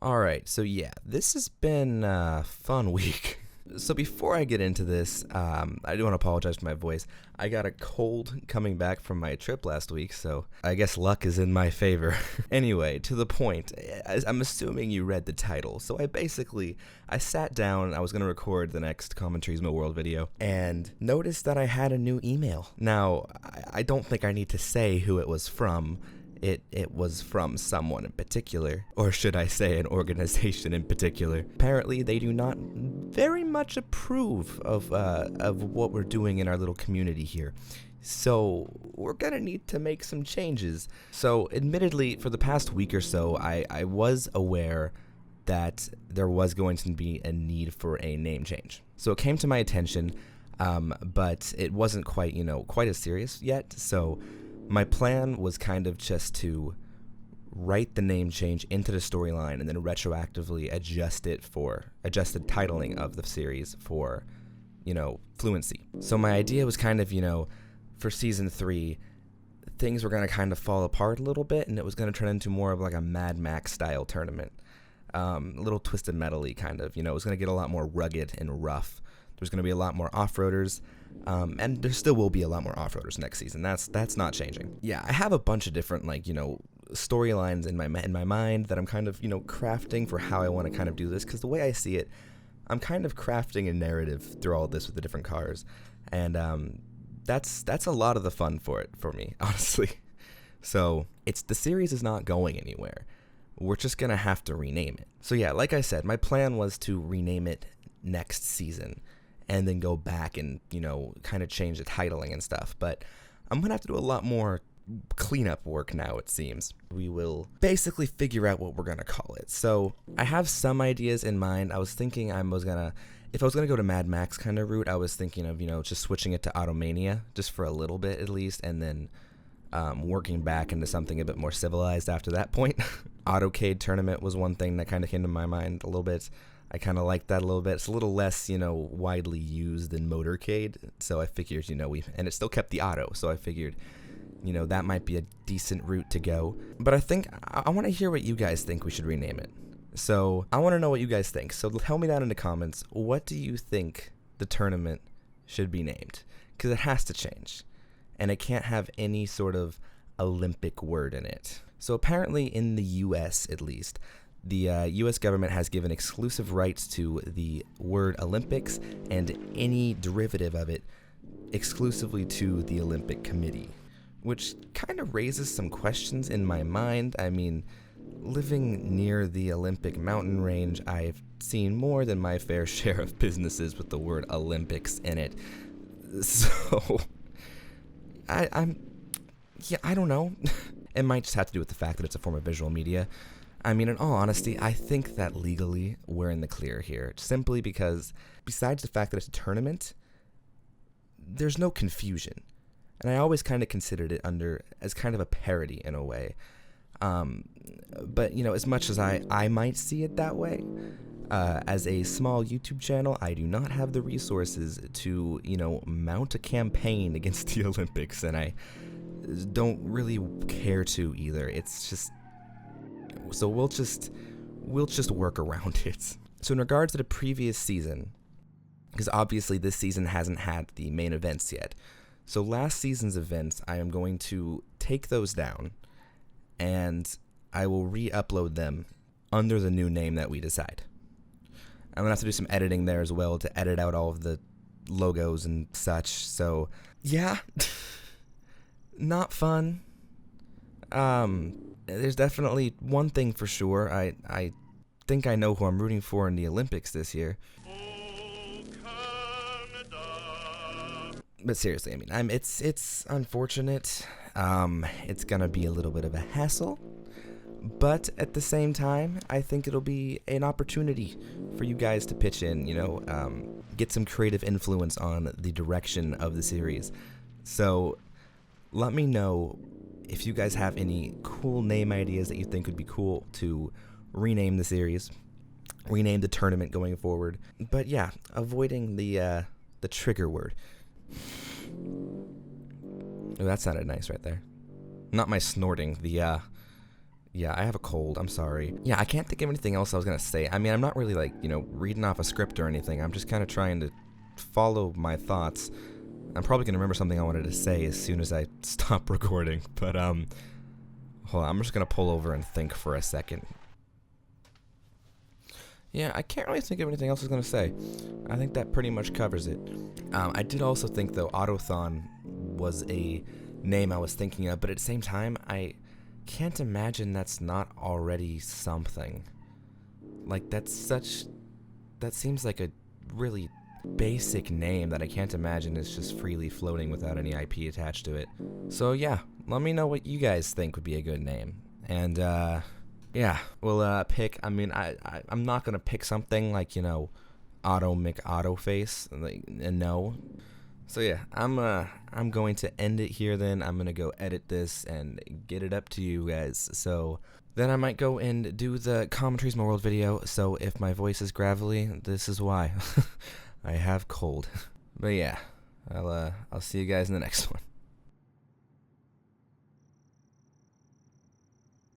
Alright, so yeah, this has been a fun week. So before I get into this, I do want to apologize for my voice. I got a cold coming back from my trip last week, so I guess luck is in my favor. Anyway, to the point, I'm assuming you read the title. So I sat down, I was going to record the next Common Treesmill World video, and noticed that I had a new email. Now, I don't think I need to say who it was from. It was from someone in particular, or should I say an organization in particular. Apparently, they do not very much approve of what we're doing in our little community here. So we're gonna need to make some changes. So admittedly, for the past week or so, I was aware that there was going to be a need for a name change. So it came to my attention, but it wasn't quite as serious yet. So my plan was kind of just to write the name change into the storyline and then retroactively adjust the titling of the series for, fluency. So my idea was kind of, for season 3, things were going to kind of fall apart a little bit, and it was going to turn into more of like a Mad Max style tournament. A little twisted metal-y kind of, it was going to get a lot more rugged and rough. There's going to be a lot more off-roaders, and there still will be a lot more off-roaders next season. That's not changing. Yeah, I have a bunch of different storylines in my mind that I'm kind of crafting for how I want to kind of do this. Because the way I see it, I'm kind of crafting a narrative through all this with the different cars, and that's a lot of the fun for me, honestly. So the series is not going anywhere. We're just gonna have to rename it. So yeah, like I said, my plan was to rename it next season, and then go back and, kind of change the titling and stuff. But I'm going to have to do a lot more cleanup work now, it seems. We will basically figure out what we're going to call it. So I have some ideas in mind. I was thinking if I was going to go to Mad Max kind of route, I was thinking of, just switching it to Automania, just for a little bit at least, and then working back into something a bit more civilized after that point. Autocade Tournament was one thing that kind of came to my mind a little bit. I kind of like that a little bit. It's a little less, widely used than Motorcade. So I figured, and it still kept the auto. So I figured, that might be a decent route to go. But I think I want to hear what you guys think we should rename it. So I want to know what you guys think. So tell me down in the comments, what do you think the tournament should be named? Because it has to change. And it can't have any sort of Olympic word in it. So apparently in the US, at least, the U.S. government has given exclusive rights to the word Olympics and any derivative of it exclusively to the Olympic Committee, which kind of raises some questions in my mind. I mean, living near the Olympic mountain range, I've seen more than my fair share of businesses with the word Olympics in it. So, I don't know. It might just have to do with the fact that it's a form of visual media. I mean, in all honesty, I think that legally we're in the clear here, simply because besides the fact that it's a tournament, there's no confusion. And I always kind of considered it as kind of a parody in a way. But, as much as I might see it that way, as a small YouTube channel, I do not have the resources to, mount a campaign against the Olympics, and I don't really care to either. It's just... So we'll just work around it. So in regards to the previous season, because obviously this season hasn't had the main events yet. So last season's events, I am going to take those down, and I will re-upload them under the new name that we decide. I'm going to have to do some editing there as well to edit out all of the logos and such. So yeah, not fun. There's definitely one thing for sure. I think I know who I'm rooting for in the Olympics this year. But seriously, I mean, it's unfortunate. It's gonna be a little bit of a hassle, but at the same time, I think it'll be an opportunity for you guys to pitch in. Get some creative influence on the direction of the series. So let me know if you guys have any cool name ideas that you think would be cool to rename the series, rename the tournament going forward. But yeah, avoiding the trigger word. Oh, that sounded nice right there. Not my snorting, the Yeah, I have a cold. I'm sorry. Yeah, I can't think of anything else I was gonna say. I mean, I'm not really like, reading off a script or anything. I'm just kind of trying to follow my thoughts. I'm probably gonna remember something I wanted to say as soon as I stop recording. But hold on. I'm just gonna pull over and think for a second. Yeah, I can't really think of anything else I was gonna say. I think that pretty much covers it. I did also think though Autothon was a name I was thinking of, but at the same time, I can't imagine that's not already something. Like that seems like a really basic name that I can't imagine is just freely floating without any IP attached to it. So yeah, let me know what you guys think would be a good name. And yeah, we'll pick. I mean, I'm not gonna pick something like Auto McAutoface. Like, no. So yeah, I'm going to end it here. Then I'm gonna go edit this and get it up to you guys. So then I might go and do the Commentaries My World video. So if my voice is gravelly, this is why. I have cold. But yeah, I'll see you guys in the next one.